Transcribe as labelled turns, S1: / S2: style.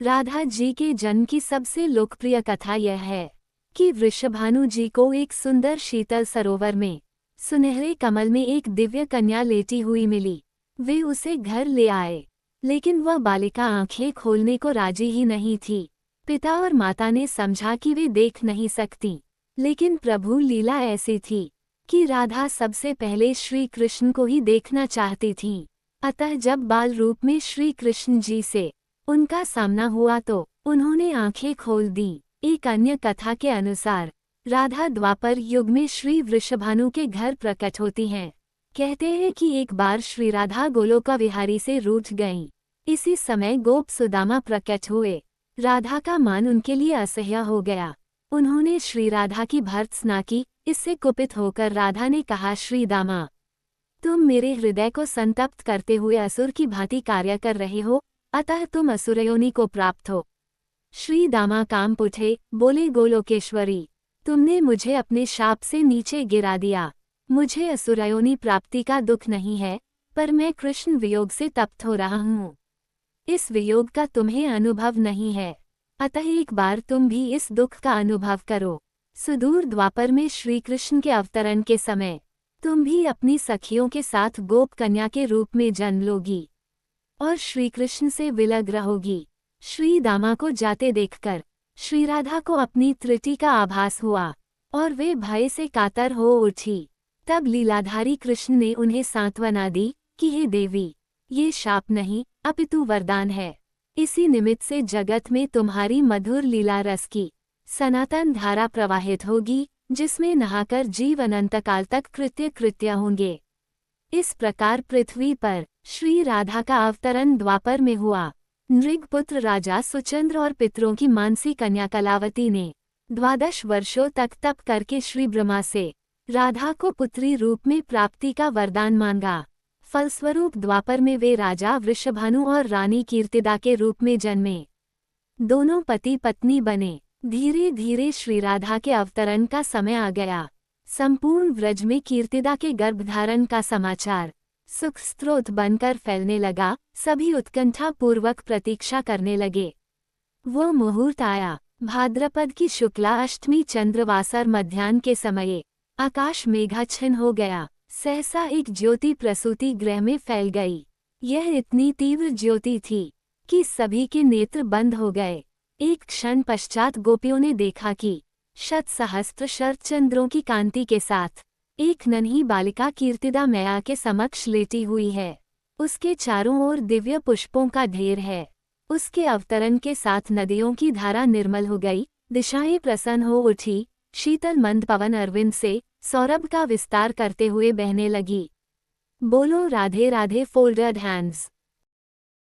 S1: राधा जी के जन्म की सबसे लोकप्रिय कथा यह है कि वृषभानु जी को एक सुंदर शीतल सरोवर में सुनहरे कमल में एक दिव्य कन्या लेटी हुई मिली। वे उसे घर ले आए, लेकिन वह बालिका आंखें खोलने को राजी ही नहीं थी। पिता और माता ने समझा कि वे देख नहीं सकती, लेकिन प्रभु लीला ऐसी थी कि राधा सबसे पहले श्री कृष्ण को ही देखना चाहती थीं। अतः जब बाल रूप में श्री कृष्ण जी से उनका सामना हुआ तो उन्होंने आंखें खोल दी। एक अन्य कथा के अनुसार राधा द्वापर युग में श्री वृषभानु के घर प्रकट होती हैं। कहते हैं कि एक बार श्री राधा गोलोका विहारी से रूठ गईं। इसी समय गोप सुदामा प्रकट हुए। राधा का मान उनके लिए असह्य हो गया। उन्होंने श्री राधा की भर्त्सना की। इससे कुपित होकर राधा ने कहा, श्री दामा, तुम मेरे हृदय को संतप्त करते हुए असुर की भांति कार्य कर रहे हो, अतः तुम असुरयोनि को प्राप्त हो। श्री दामा कांप उठे, बोले, गोलोकेश्वरी, तुमने मुझे अपने शाप से नीचे गिरा दिया। मुझे असुरयोनि प्राप्ति का दुख नहीं है, पर मैं कृष्ण वियोग से तप्त हो रहा हूँ। इस वियोग का तुम्हें अनुभव नहीं है, अतः एक बार तुम भी इस दुख का अनुभव करो। सुदूर द्वापर में श्री कृष्ण के अवतरण के समय तुम भी अपनी सखियों के साथ गोप कन्या के रूप में जन्म लोगी और श्री कृष्ण से विलग रहोगी। श्री दामा को जाते देखकर श्री राधा को अपनी त्रुटि का आभास हुआ और वे भय से कातर हो उठी। तब लीलाधारी कृष्ण ने उन्हें सांत्वना दी कि हे देवी, ये शाप नहीं अपितु वरदान है। इसी निमित्त से जगत में तुम्हारी मधुर लीला रस की सनातन धारा प्रवाहित होगी, जिसमें नहाकर जीव अनंतकाल तक कृत्य होंगे। इस प्रकार पृथ्वी पर श्री राधा का अवतरण द्वापर में हुआ। नृगपुत्र राजा सुचंद्र और पितरों की मानसी कन्या कलावती ने 12 वर्षों तक तप करके श्री ब्रह्मा से राधा को पुत्री रूप में प्राप्ति का वरदान मांगा। फलस्वरूप द्वापर में वे राजा वृषभानु और रानी कीर्तिदा के रूप में जन्मे। दोनों पति पत्नी बने। धीरे धीरे श्री राधा के अवतरण का समय आ गया। संपूर्ण व्रज में कीर्तिदा के गर्भधारण का समाचार सुख स्रोत बनकर फैलने लगा। सभी उत्कंठा पूर्वक प्रतीक्षा करने लगे। वो मुहूर्त आया। भाद्रपद की शुक्ला अष्टमी चंद्रवासर मध्याह्न के समय आकाश मेघाच्छन्न हो गया। सहसा एक ज्योति प्रसूति गृह में फैल गई। यह इतनी तीव्र ज्योति थी कि सभी के नेत्र बंद हो गए। एक क्षण पश्चात गोपियों ने देखा कि शत सहस्त्र शरचंद्रों की कांति के साथ एक नन्ही बालिका कीर्तिदा मैया के समक्ष लेटी हुई है। उसके चारों ओर दिव्य पुष्पों का ढेर है। उसके अवतरण के साथ नदियों की धारा निर्मल हो गई, दिशाएं प्रसन्न हो उठी। शीतल मंद पवन अरविंद से सौरभ का विस्तार करते हुए बहने लगी। बोलो राधे राधे फोल्डेड हैंड्स।